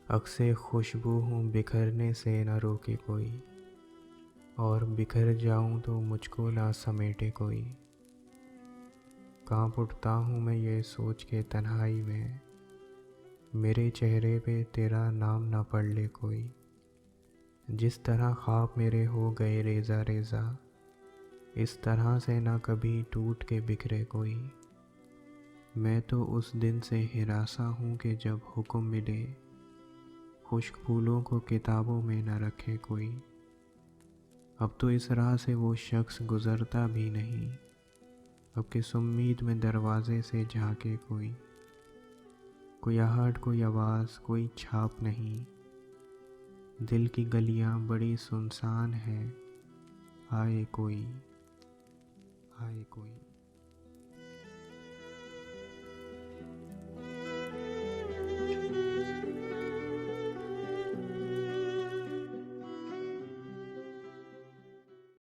अक्से खुशबू हूँ बिखरने से न रोके कोई, और बिखर जाऊँ तो मुझको ना समेटे कोई। कांप उठता हूँ मैं ये सोच के तन्हाई में, मेरे चेहरे पे तेरा नाम ना पढ़ ले कोई। जिस तरह ख्वाब मेरे हो गए रेज़ा रेज़ा, इस तरह से ना कभी टूट के बिखरे कोई। मैं तो उस दिन से हिरासा हूँ कि जब हुक्म मिले, खुश्क फूलों को किताबों में न रखे कोई। अब तो इस राह से वो शख्स गुज़रता भी नहीं, अब किस उम्मीद में दरवाज़े से झांके कोई। कोई आहट, कोई आवाज़, कोई छाप नहीं, दिल की गलियां बड़ी सुनसान हैं। आए कोई, आए कोई।